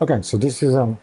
Okay, so this is a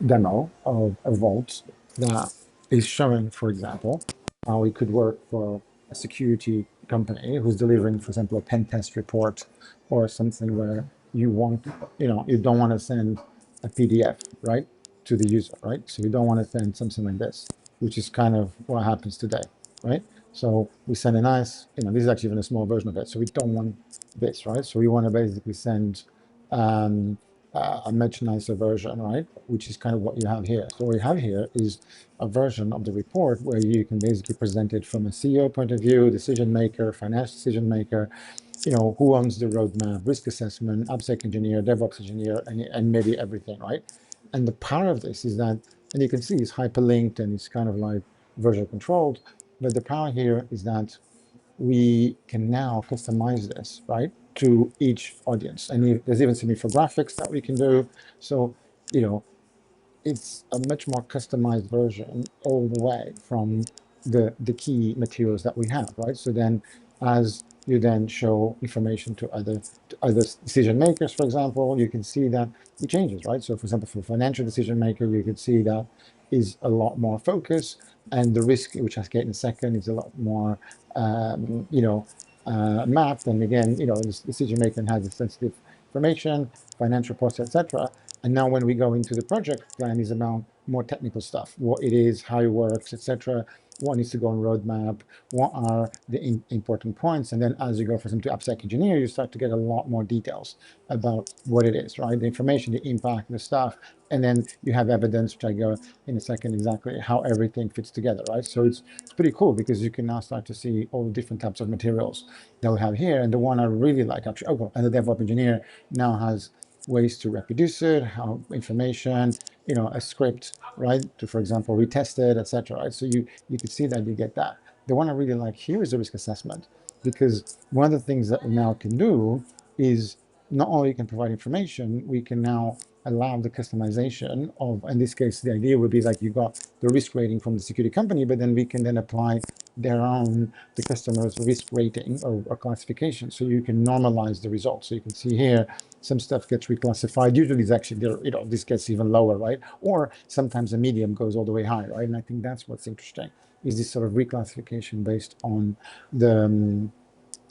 demo of a vault that is showing, for example, how we could work for a security company who's delivering, for example, a pen test report or something where you want, you don't want to send a PDF, right, to the user, right? So you don't want to send something like this, which is kind of what happens today, right? So we send a nice, this is actually even a small version of it. So we don't want this, right? So we want to basically send um, a much nicer version, right? Which is kind of what you have here. So what you have here is a version of the report where you can basically present it from a CEO point of view, decision maker, financial decision maker, who owns the roadmap, risk assessment, AppSec engineer, DevOps engineer, and maybe everything, right? And the power of this is that, and you can see it's hyperlinked and it's kind of like version controlled, but the power here is that we can now customize this, right, to each audience. And there's even some infographics that we can do. So, you know, it's a much more customized version all the way from the key materials that we have, right? So then as you then show information to other decision makers, for example, you can see that it changes, right? So for example, for financial decision maker, you can see that is a lot more focus, and the risk, which I'll get in a second, is a lot more mapped. And again, this decision maker has the sensitive information, financial reports, etc. And now when we go into the project plan is about more technical stuff, what it is, how it works, etc. What needs to go on roadmap, what are the important points. And then as you go for some to AppSec engineer, you start to get a lot more details about what it is, right? The information, the impact, the stuff. And then you have evidence, which I go in a second, exactly how everything fits together, right? So it's pretty cool because you can now start to see all the different types of materials that we have here. And the one I really like, actually, and the DevOps engineer now has ways to reproduce it, how information, a script, right, to, for example, retest it, etc. Right? So you can see that you get that. The one I really like here is the risk assessment, because one of the things that we now can do is not only can provide information, we can now allow the customization of, in this case, the idea would be like you got the risk rating from the security company, but then we can then apply their own, the customer's risk rating or classification. So you can normalize the results. So you can see here, some stuff gets reclassified. Usually it's actually there, this gets even lower, right? Or sometimes a medium goes all the way high, right? And I think that's what's interesting, is this sort of reclassification based on the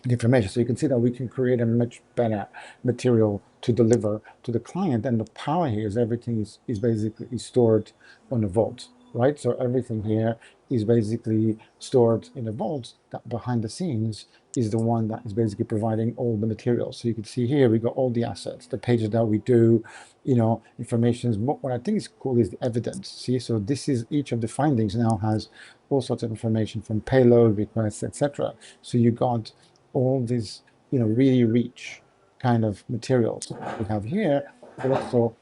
information. So you can see that we can create a much better material to deliver to the client. And the power here is everything is basically stored on a vault, right? So everything here is basically stored in a vault that behind the scenes is the one that is basically providing all the materials. So you can see here, we got all the assets, the pages that we do, information. What I think is cool is the evidence. See, so this is each of the findings now has all sorts of information from payload requests, etc. So you got all these, really rich kind of materials we have here, but also,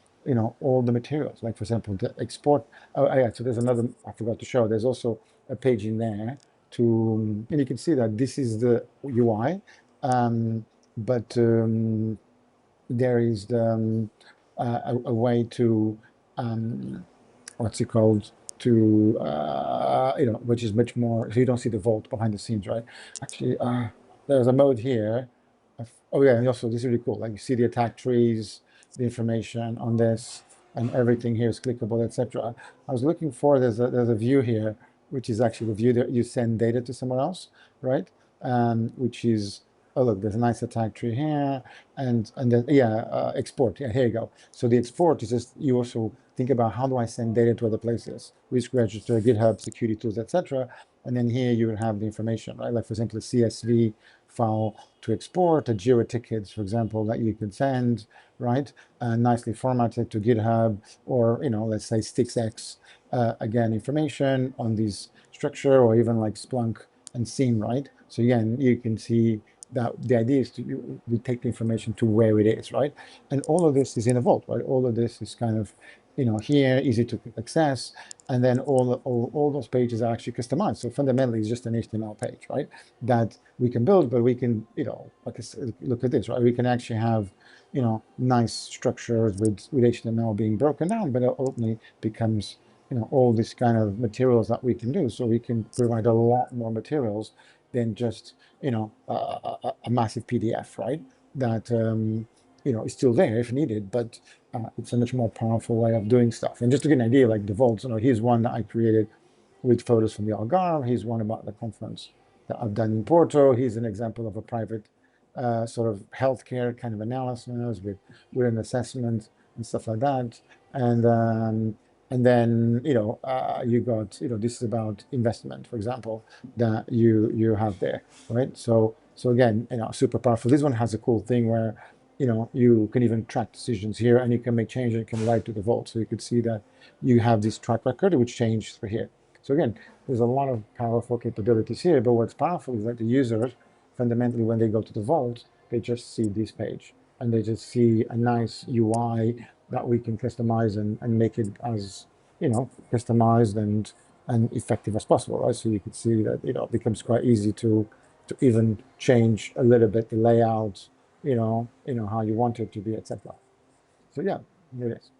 all the materials, like for example, the export. Oh, yeah, so there's another, I forgot to show, there's also a page in there and you can see that this is the UI, but there is a way to, um, what's it called, to which is much more, so you don't see the vault behind the scenes, right? Actually, there's a mode here oh yeah, and also this is really cool, like you see the attack trees, the information on this, and everything here is clickable, etc. I was looking for, there's a view here, which is actually the view that you send data to somewhere else, right? Which is, oh look, there's a nice attack tree here, and then yeah, export. Yeah, here you go. So the export is just, you also think about, how do I send data to other places? Risk register, GitHub, security tools, etc. And then here you will have the information, right? Like for example, a CSV file to export, a Jira tickets, for example, that you can send, right? Nicely formatted to GitHub, or let's say StixX. Again, information on this structure, or even like Splunk and SIEM, right? So again, you can see that the idea is to we take the information to where it is, right? And all of this is in a vault, right? All of this is kind of, here, easy to access, and then all those pages are actually customized. So fundamentally, it's just an HTML page, right? That we can build, but we can, like I said, look at this, right? We can actually have, nice structures with HTML being broken down, but it ultimately becomes, all this kind of materials that we can do. So we can provide a lot more materials than just, a massive PDF, right? That it's still there if needed, but it's a much more powerful way of doing stuff. And just to get an idea, like the vaults, here's one that I created with photos from the Algarve. Here's one about the conference that I've done in Porto. Here's an example of a private sort of healthcare kind of analysis with an assessment and stuff like that. And then you got this is about investment, for example, that you have there, right? So again, super powerful. This one has a cool thing where you can even track decisions here, and you can make changes. You can write to the vault, so you could see that you have this track record which changed for here. So again, there's a lot of powerful capabilities here, but what's powerful is that the users, fundamentally, when they go to the vault, they just see this page, and they just see a nice UI that we can customize and make it as customized and effective as possible, right? So you can see that it becomes quite easy to even change a little bit the layout, how you want it to be, etc. So yeah, it is.